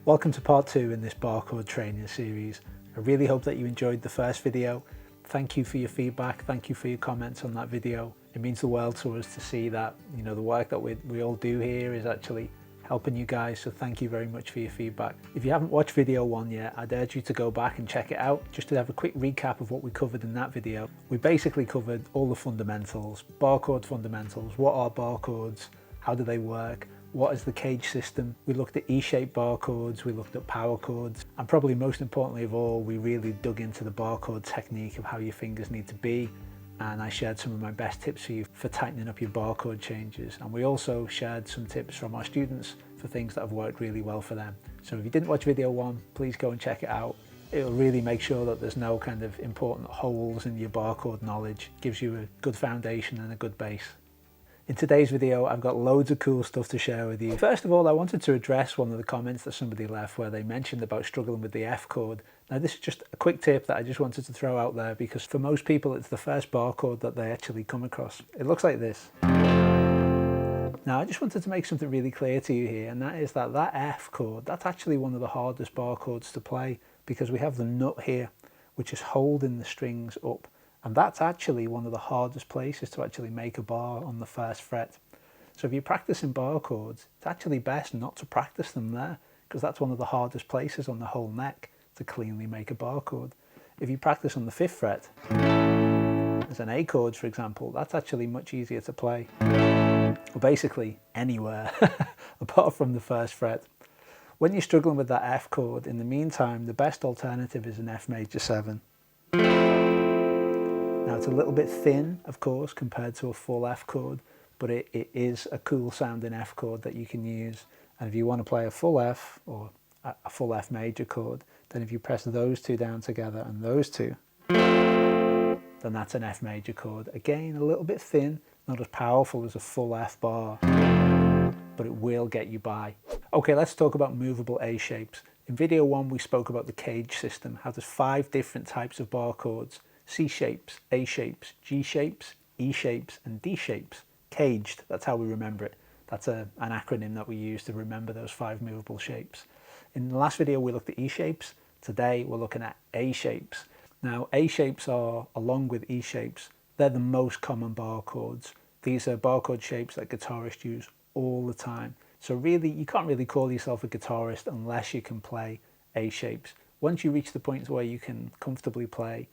Welcome to part 2 in this bar chord training series. I really hope that you enjoyed the first video. Thank you for your feedback, thank you for your comments on that video. It means the world to us to see that, the work that we all do here is actually helping you guys, so thank you very much for your feedback. If you haven't watched video 1 yet, I'd urge you to go back and check it out, just to have a quick recap of what we covered in that video. We basically covered all the fundamentals, bar chord fundamentals, what are bar chords, how do they work, what is the cage system. We looked at E-shaped bar chords, we looked at power chords, and probably most importantly of all, we really dug into the bar chord technique of how your fingers need to be, and I shared some of my best tips for you for tightening up your bar chord changes. And we also shared some tips from our students for things that have worked really well for them. So if you didn't watch video 1, please go and check it out. It'll really make sure that there's no kind of important holes in your bar chord knowledge. It gives you a good foundation and a good base. In today's video, I've got loads of cool stuff to share with you. First of all, I wanted to address one of the comments that somebody left where they mentioned about struggling with the F chord. Now, this is just a quick tip that I just wanted to throw out there because for most people, it's the first bar chord that they actually come across. It looks like this. Now, I just wanted to make something really clear to you here, and that is that F chord, that's actually one of the hardest bar chords to play because we have the nut here, which is holding the strings up. And that's actually one of the hardest places to actually make a bar on the first fret. So if you're practicing bar chords, it's actually best not to practice them there because that's one of the hardest places on the whole neck to cleanly make a bar chord. If you practice on the 5th fret, as an A chord for example, that's actually much easier to play. Or basically anywhere apart from the 1st fret. When you're struggling with that F chord, in the meantime, the best alternative is an F major 7. Now it's a little bit thin, of course, compared to a full F chord, but it is a cool sounding F chord that you can use. And if you want to play a full F or a full F major chord, then if you press those two down together and those two, then that's an F major chord. Again, a little bit thin, not as powerful as a full F bar, but it will get you by. Okay, let's talk about movable A shapes. In video 1, we spoke about the cage system, how there's 5 different types of bar chords. C shapes, A shapes, G shapes, E shapes, and D shapes. Caged, that's how we remember it. That's an acronym that we use to remember those 5 movable shapes. In the last video, we looked at E shapes. Today, we're looking at A shapes. Now, A shapes are, along with E shapes, they're the most common bar chords. These are bar chord shapes that guitarists use all the time. So really, you can't really call yourself a guitarist unless you can play A shapes. Once you reach the point where you can comfortably play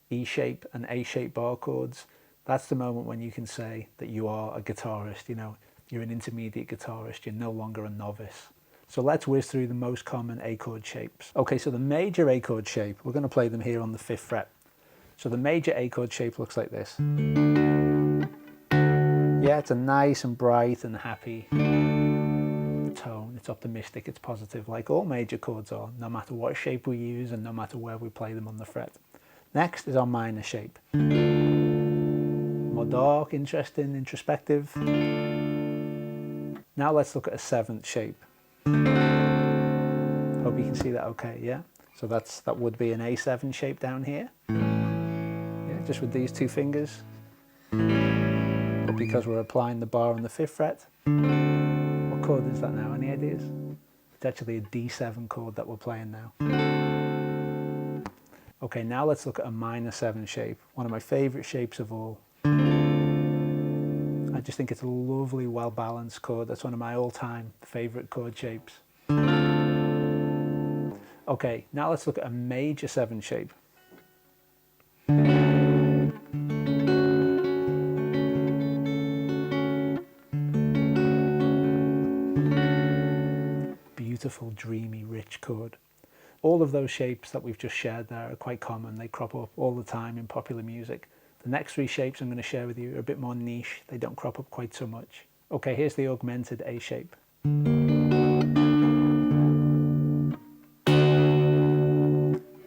E shape and A shape bar chords, that's the moment when you can say that you are a guitarist. You're an intermediate guitarist, you're no longer a novice. So let's whiz through the most common A chord shapes. Okay, so the major A chord shape, we're going to play them here on the 5th fret. So the major A chord shape looks like this. Yeah, it's a nice and bright and happy tone. It's optimistic, it's positive, like all major chords are, no matter what shape we use and no matter where we play them on the fret. Next is our minor shape. More dark, interesting, introspective. Now let's look at a 7th shape. Hope you can see that okay, yeah? So that would be an A7 shape down here. Yeah, just with these 2 fingers. But because we're applying the bar on the 5th fret, what chord is that now? Any ideas? It's actually a D7 chord that we're playing now. Okay, now let's look at a minor 7 shape, one of my favourite shapes of all. I just think it's a lovely, well-balanced chord. That's one of my all-time favourite chord shapes. Okay, now let's look at a major 7 shape. Beautiful, dreamy, rich chord. All of those shapes that we've just shared there are quite common. They crop up all the time in popular music. The next 3 shapes I'm going to share with you are a bit more niche. They don't crop up quite so much. Okay, here's the augmented A shape.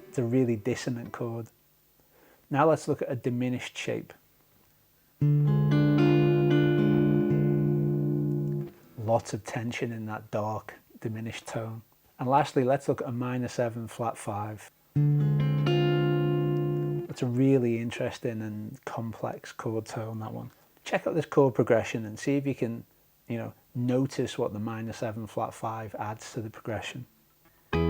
It's a really dissonant chord. Now let's look at a diminished shape. Lots of tension in that dark, diminished tone. And lastly, let's look at a minor 7 flat 5. It's a really interesting and complex chord tone, that one. Check out this chord progression and see if you can, notice what the minor 7 flat 5 adds to the progression. You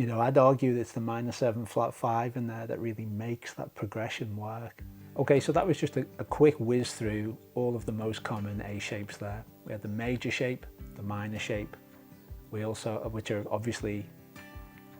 know, I'd argue that it's the minor 7 flat 5 in there that really makes that progression work. Okay, so that was just a quick whiz through all of the most common A shapes there. We had the major shape, the minor shape, we also, which are obviously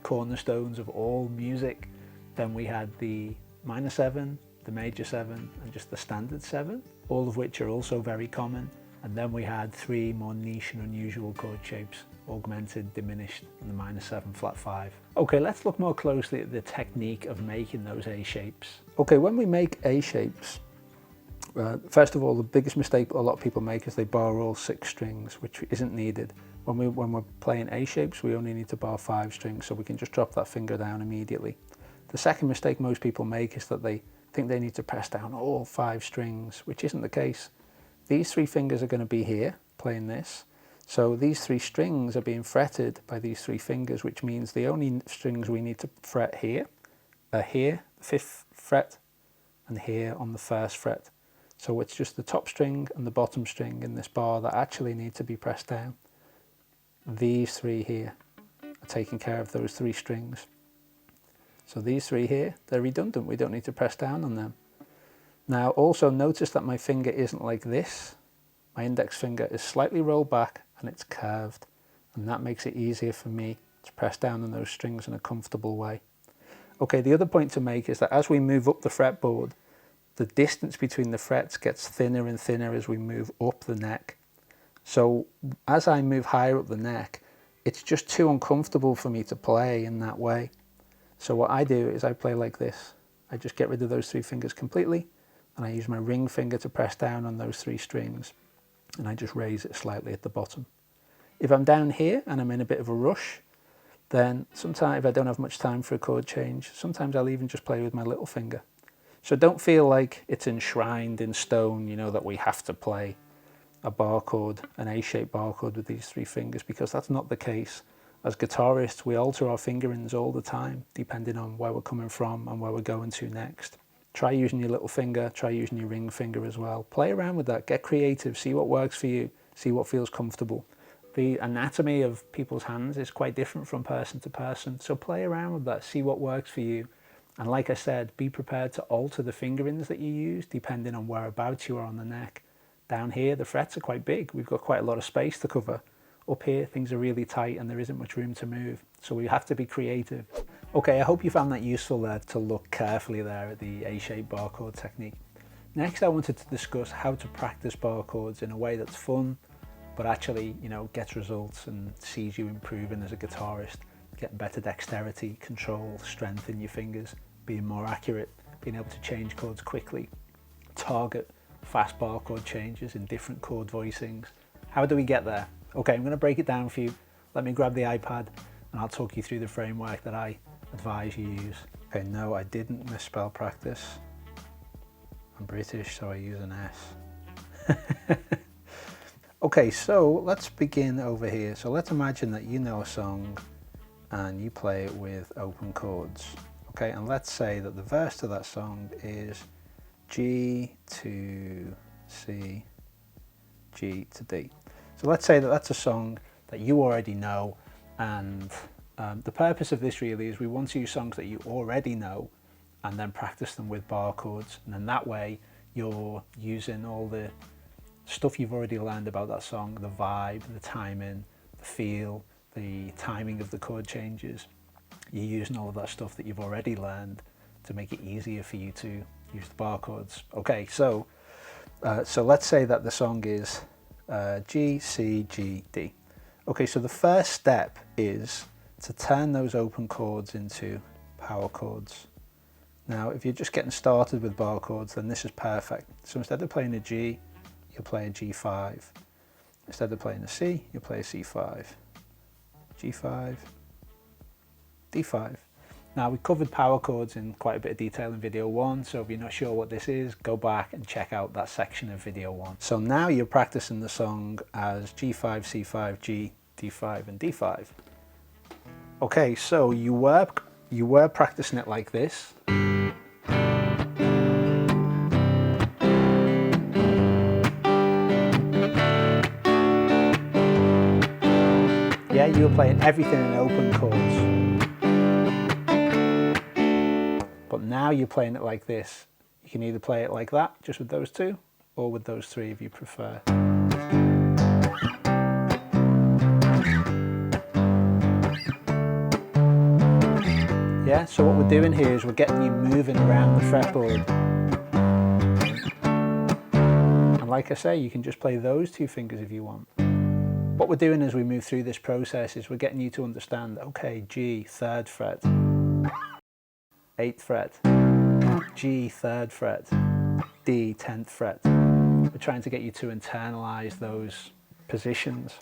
cornerstones of all music. Then we had the minor 7, the major 7, and just the standard 7, all of which are also very common. And then we had 3 more niche and unusual chord shapes: augmented, diminished, and the minor 7 flat 5. Okay, let's look more closely at the technique of making those A shapes. Okay, when we make A shapes, first of all, the biggest mistake a lot of people make is they bar all 6 strings, which isn't needed. When we're playing A shapes, we only need to bar 5 strings, so we can just drop that finger down immediately. The second mistake most people make is that they think they need to press down all 5 strings, which isn't the case. These 3 fingers are going to be here, playing this. So these 3 strings are being fretted by these 3 fingers, which means the only strings we need to fret here are here, the 5th fret, and here on the 1st fret. So it's just the top string and the bottom string in this bar that actually need to be pressed down. These 3 here are taking care of those 3 strings. So these 3 here, they're redundant. We don't need to press down on them. Now also notice that my finger isn't like this. My index finger is slightly rolled back and it's curved, and that makes it easier for me to press down on those strings in a comfortable way. Okay, the other point to make is that as we move up the fretboard, the distance between the frets gets thinner and thinner as we move up the neck. So as I move higher up the neck, it's just too uncomfortable for me to play in that way. So what I do is I play like this. I just get rid of those 3 fingers completely, and I use my ring finger to press down on those 3 strings, and I just raise it slightly at the bottom. If I'm down here and I'm in a bit of a rush, then sometimes if I don't have much time for a chord change, sometimes I'll even just play with my little finger. So don't feel like it's enshrined in stone, you know, that we have to play a bar chord, an A-shaped bar chord with these 3 fingers, because that's not the case. As guitarists, we alter our fingerings all the time, depending on where we're coming from and where we're going to next. Try using your little finger, try using your ring finger as well. Play around with that, get creative, see what works for you, see what feels comfortable. The anatomy of people's hands is quite different from person to person, so play around with that, see what works for you. And like I said, be prepared to alter the fingerings that you use depending on whereabouts you are on the neck. Down here, the frets are quite big, we've got quite a lot of space to cover. Up here, things are really tight and there isn't much room to move, so we have to be creative. Okay, I hope you found that useful there, to look carefully there at the A-shaped bar chord technique. Next, I wanted to discuss how to practice bar chords in a way that's fun, but actually, you know, gets results and sees you improving as a guitarist, getting better dexterity, control, strength in your fingers, being more accurate, being able to change chords quickly, target fast bar chord changes in different chord voicings. How do we get there? Okay, I'm going to break it down for you. Let me grab the iPad and I'll talk you through the framework that I advise you use. Okay, no, I didn't misspell practice. I'm British, so I use an S. Okay, so let's begin over here. So let's imagine that you know a song and you play it with open chords. Okay, and let's say that the verse to that song is G to C, G to D. So let's say that that's a song that you already know, and the purpose of this really is we want to use songs that you already know and then practice them with bar chords, and then that way you're using all the stuff you've already learned about that song, the vibe, the timing, the feel, the timing of the chord changes. You're using all of that stuff that you've already learned to make it easier for you to use the bar chords. Okay, so let's say that the song is G, C, G, D. Okay, so the first step is to turn those open chords into power chords. Now, if you're just getting started with bar chords, then this is perfect. So instead of playing a G, you'll play a G5. Instead of playing a C, you'll play a C5. G5, D5. Now, we covered power chords in quite a bit of detail in video 1, so if you're not sure what this is, go back and check out that section of video 1. So now you're practicing the song as G5, C5, G, D5, and D5. Okay, so you were practicing it like this. Yeah, you were playing everything in open chords. But now you're playing it like this. You can either play it like that, just with those two, or with those three if you prefer. Yeah, so what we're doing here is we're getting you moving around the fretboard. And like I say, you can just play those two fingers if you want. What we're doing as we move through this process is we're getting you to understand, okay, G, 3rd fret, 8th fret, G, 3rd fret, D, 10th fret. We're trying to get you to internalize those positions.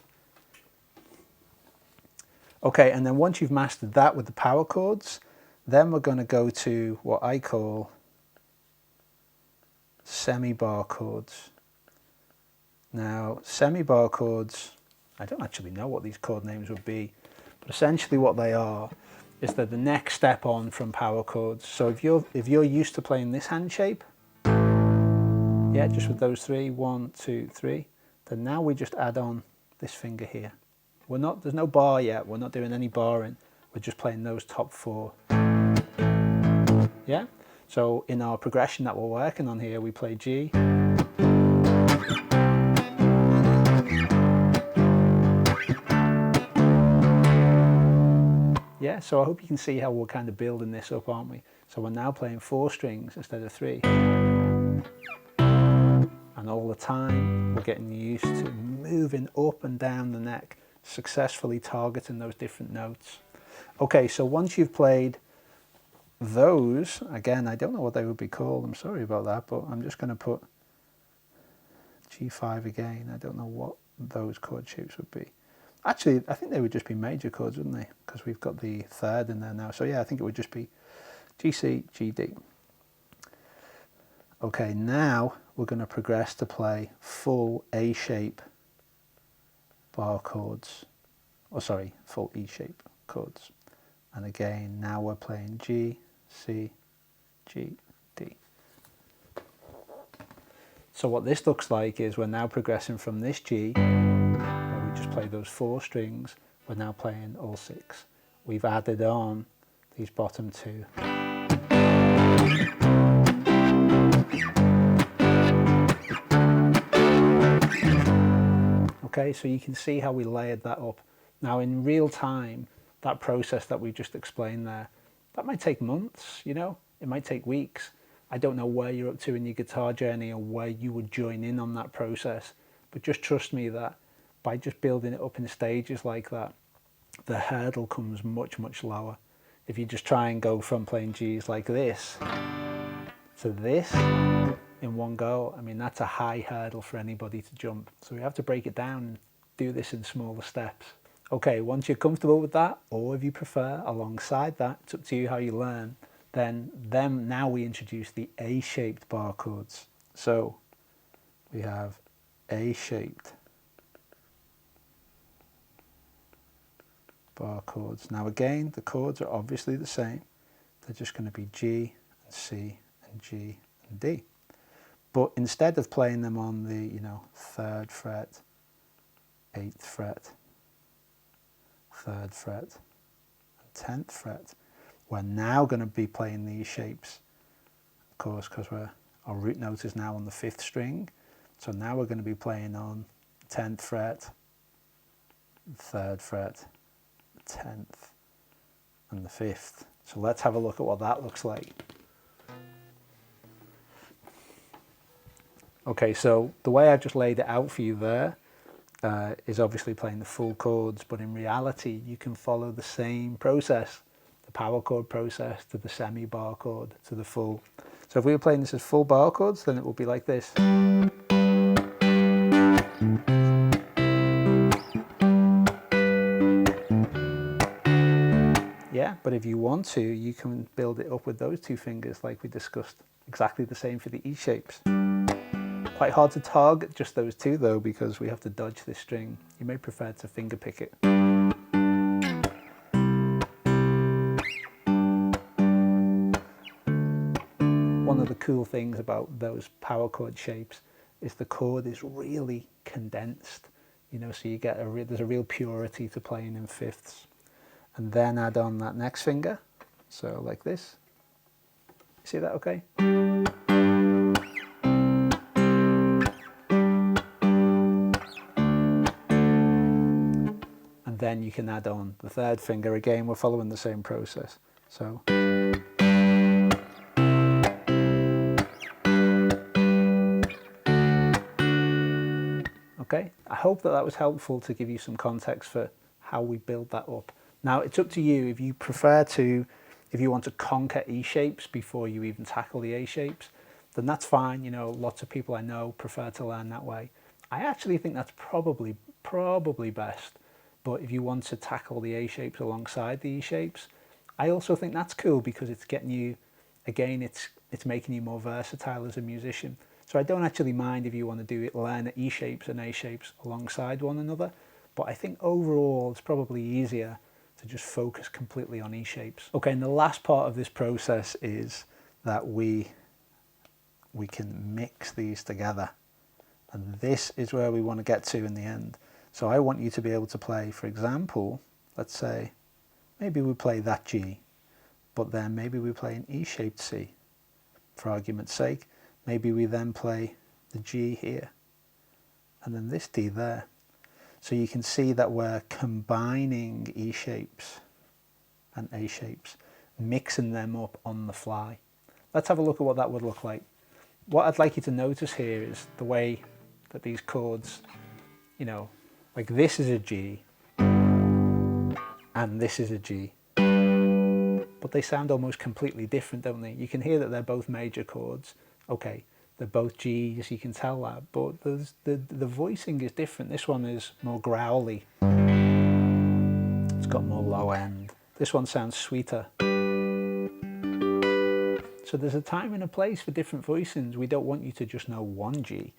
Okay, and then once you've mastered that with the power chords, then we're going to go to what I call semi-bar chords. Now, semi-bar chords, I don't actually know what these chord names would be, but essentially what they are is they're the next step on from power chords. So if you're used to playing this hand shape, yeah, just with those three, 1, 2, 3, then now we just add on this finger here. There's no bar yet, we're not doing any barring, we're just playing those top 4. Yeah, so in our progression that we're working on here, we play G, yeah, so I hope you can see how we're kind of building this up, aren't we? So we're now playing 4 strings instead of 3. And all the time we're getting used to moving up and down the neck, successfully targeting those different notes. Okay, so once you've played those, again, I don't know what they would be called, I'm sorry about that, but I'm just going to put G5 again. I don't know what those chord shapes would be. Actually, I think they would just be major chords, wouldn't they? Because we've got the 3rd in there now. So yeah, I think it would just be G, C, G, D. Okay, now we're going to progress to play full A shape bar chords. Oh, sorry, full E shape chords. And again, now we're playing G, C, G, D. So what this looks like is we're now progressing from this G, where we just play those 4 strings, we're now playing all 6. We've added on these bottom 2. Okay, so you can see how we layered that up. Now in real time, that process that we just explained there, that might take months, you know, it might take weeks. I don't know where you're up to in your guitar journey or where you would join in on that process, but just trust me that by just building it up in stages like that, the hurdle comes much, much lower. If you just try and go from playing Gs like this to this in one go, I mean, that's a high hurdle for anybody to jump. So we have to break it down and do this in smaller steps. Okay, once you're comfortable with that, or if you prefer, alongside that, it's up to you how you learn, then now we introduce the A-shaped bar chords. So we have A-shaped bar chords. Now again, the chords are obviously the same. They're just going to be G and C and G and D. But instead of playing them on the, 3rd fret, 8th fret, 3rd fret, and 10th fret, we're now going to be playing these shapes, of course, because our root note is now on the 5th string. So now we're going to be playing on 10th fret, 3rd fret, 10th, and the 5th. So let's have a look at what that looks like. Okay, so the way I've just laid it out for you there is obviously playing the full chords, but in reality you can follow the same process, the power chord process, to the semi-bar chord, to the full. So if we were playing this as full bar chords, then it would be like this. Yeah, but if you want to, you can build it up with those 2 fingers like we discussed. Exactly the same for the E shapes. Quite hard to target just those 2 though, because we have to dodge this string. You may prefer to finger pick it. One of the cool things about those power chord shapes is the chord is really condensed. you know, so you get there's a real purity to playing in fifths. And then add on that next finger, so like this. See that okay? And then you can add on the third finger. Again, we're following the same process. So. Okay, I hope that that was helpful to give you some context for how we build that up. Now, it's up to you if you prefer to, if you want to conquer E shapes before you even tackle the A shapes, then that's fine. You know, lots of people I know prefer to learn that way. I actually think that's probably best. But if you want to tackle the A shapes alongside the E shapes, I also think that's cool because it's getting you, again, it's making you more versatile as a musician. So I don't actually mind if you want to do it, learn E shapes and A shapes alongside one another. But I think overall it's probably easier to just focus completely on E shapes. Okay, and the last part of this process is that we can mix these together. And this is where we want to get to in the end. So I want you to be able to play, for example, let's say, maybe we play that G, but then maybe we play an E-shaped C, for argument's sake. Maybe we then play the G here, and then this D there. So you can see that we're combining E shapes and A shapes, mixing them up on the fly. Let's have a look at what that would look like. What I'd like you to notice here is the way that these chords, you know, like this is a G, and this is a G. But they sound almost completely different, don't they? You can hear that they're both major chords. Okay, they're both Gs, you can tell that, but the voicing is different. This one is more growly. It's got more low end. This one sounds sweeter. So there's a time and a place for different voicings. We don't want you to just know one G.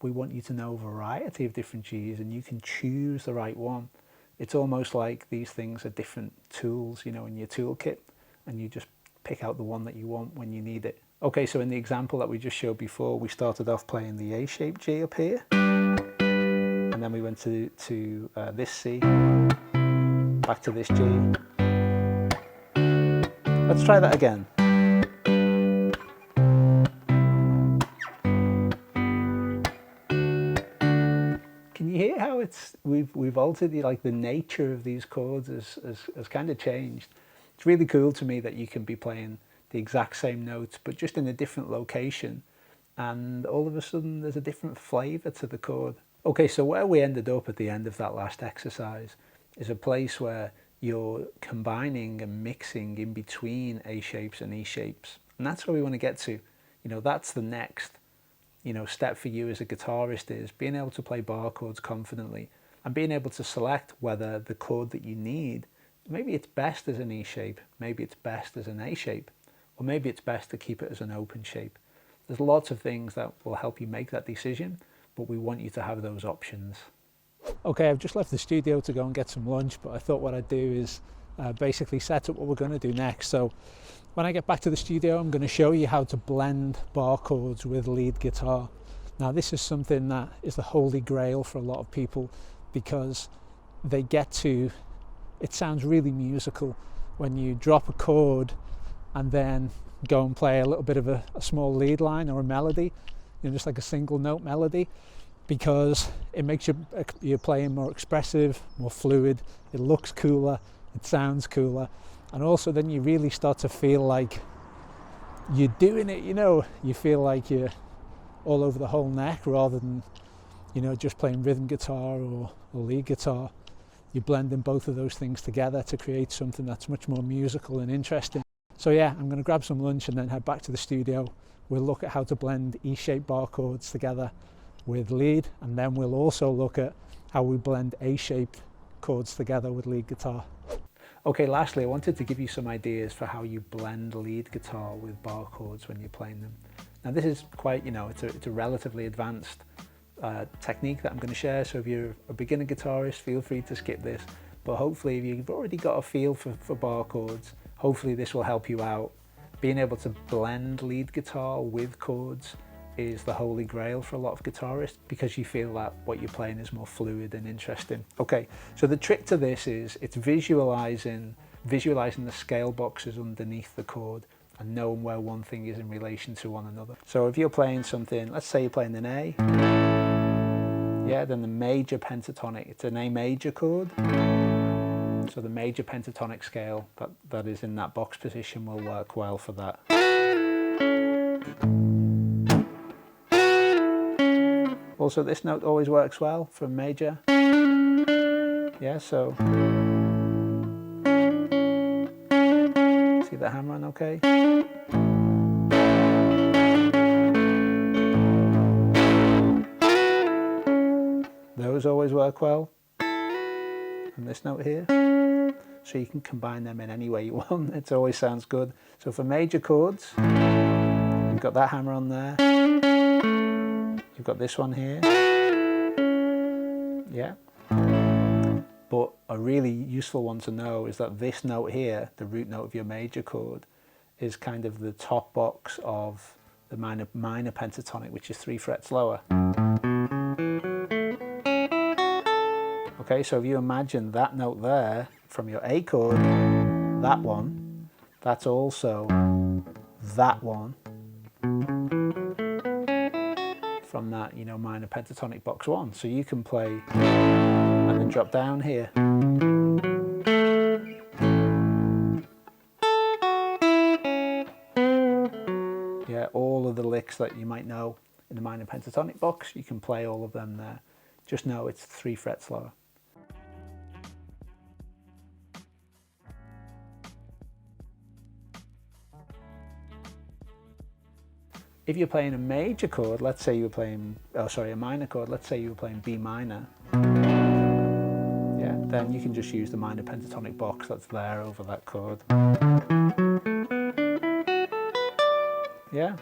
We want you to know a variety of different Gs, and you can choose the right one. It's almost like these things are different tools, you know, in your toolkit, and you just pick out the one that you want when you need it. Okay, so in the example that we just showed before, we started off playing the A-shaped G up here, and then we went to this C, back to this G. Let's try that again. Can you hear how we've altered the nature of these chords has kind of changed? It's really cool to me that you can be playing the exact same notes but just in a different location, and all of a sudden there's a different flavour to the chord. Okay, so where we ended up at the end of that last exercise is a place where you're combining and mixing in between A shapes and E shapes, and that's where we want to get to. You know, that's the next, you know, step for you as a guitarist, is being able to play bar chords confidently and being able to select whether the chord that you need, maybe it's best as an E shape, maybe it's best as an A shape, or maybe it's best to keep it as an open shape. There's lots of things that will help you make that decision, but we want you to have those options. Okay, I've just left the studio to go and get some lunch, but I thought what I'd do is basically set up what we're going to do next. So when I get back to the studio, I'm going to show you how to blend bar chords with lead guitar. Now, this is something that is the holy grail for a lot of people, because they get to, it sounds really musical when you drop a chord and then go and play a little bit of a small lead line or a melody, you know, just like a single note melody, because it makes your playing more expressive, more fluid, it looks cooler, it sounds cooler, and also then you really start to feel like you're doing it, you know, you feel like you're all over the whole neck rather than, you know, just playing rhythm guitar or lead guitar. You're blending both of those things together to create something that's much more musical and interesting. So yeah, I'm going to grab some lunch and then head back to the studio. We'll look at how to blend E-shaped bar chords together with lead, and then we'll also look at how we blend A-shaped chords together with lead guitar. Okay, lastly, I wanted to give you some ideas for how you blend lead guitar with bar chords when you're playing them. Now this is quite, you know, it's a relatively advanced technique that I'm going to share, so if you're a beginner guitarist, feel free to skip this, but hopefully if you've already got a feel for bar chords, hopefully this will help you out. Being able to blend lead guitar with chords is the holy grail for a lot of guitarists, because you feel that what you're playing is more fluid and interesting. Okay, so the trick to this is it's visualizing the scale boxes underneath the chord and knowing where one thing is in relation to one another. So if you're playing something, let's say you're playing an A, yeah, then the major pentatonic, it's an A major chord. So the major pentatonic scale that is in that box position will work well for that. Also, this note always works well for major. Yeah, so see the hammer on okay? Those always work well. And this note here. So you can combine them in any way you want. It always sounds good. So for major chords, you've got that hammer on there. You've got this one here. Yeah. But a really useful one to know is that this note here, the root note of your major chord, is kind of the top box of the minor pentatonic, which is 3 frets lower. Okay, so if you imagine that note there from your A chord, that one, that's also that one from that, you know, minor pentatonic box 1. So you can play and then drop down here. Yeah, all of the licks that you might know in the minor pentatonic box, you can play all of them there. Just know it's 3 frets lower. If you're playing a major chord, let's say you were playing, a minor chord, let's say you were playing B minor, yeah, then you can just use the minor pentatonic box that's there over that chord. Yeah.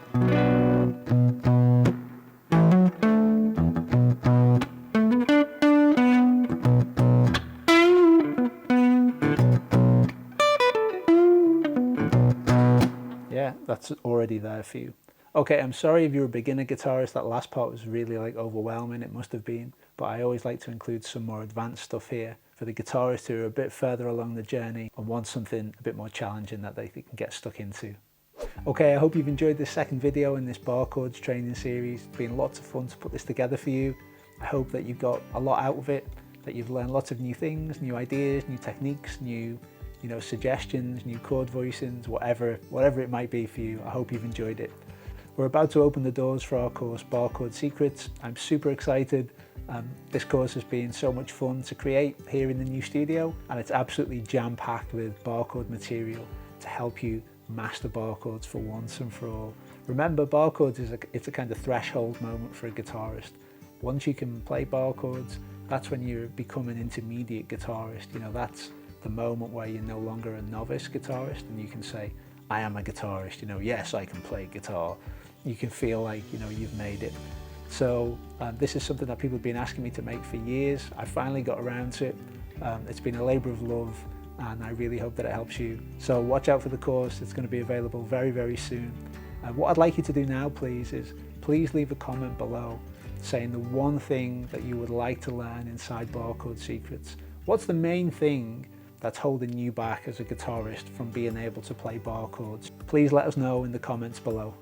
Yeah, that's already there for you. Okay, I'm sorry if you're a beginner guitarist, that last part was really like overwhelming, it must have been, but I always like to include some more advanced stuff here for the guitarists who are a bit further along the journey and want something a bit more challenging that they can get stuck into. Okay, I hope you've enjoyed this second video in this bar chords training series. It's been lots of fun to put this together for you. I hope that you got a lot out of it, that you've learned lots of new things, new ideas, new techniques, new suggestions, new chord voicings, whatever it might be for you. I hope you've enjoyed it. We're about to open the doors for our course, Bar Chord Secrets. I'm super excited. This course has been so much fun to create here in the new studio, and it's absolutely jam-packed with bar chord material to help you master bar chords for once and for all. Remember, bar chords it's a kind of threshold moment for a guitarist. Once you can play bar chords, that's when you become an intermediate guitarist. That's the moment where you're no longer a novice guitarist and you can say, I am a guitarist, yes, I can play guitar. You can feel like, you've made it. So this is something that people have been asking me to make for years. I finally got around to it. It's been a labor of love, and I really hope that it helps you. So watch out for the course. It's going to be available very, very soon. What I'd like you to do now, please, is please leave a comment below saying the one thing that you would like to learn inside Bar Chord Secrets. What's the main thing that's holding you back as a guitarist from being able to play bar chords? Please let us know in the comments below.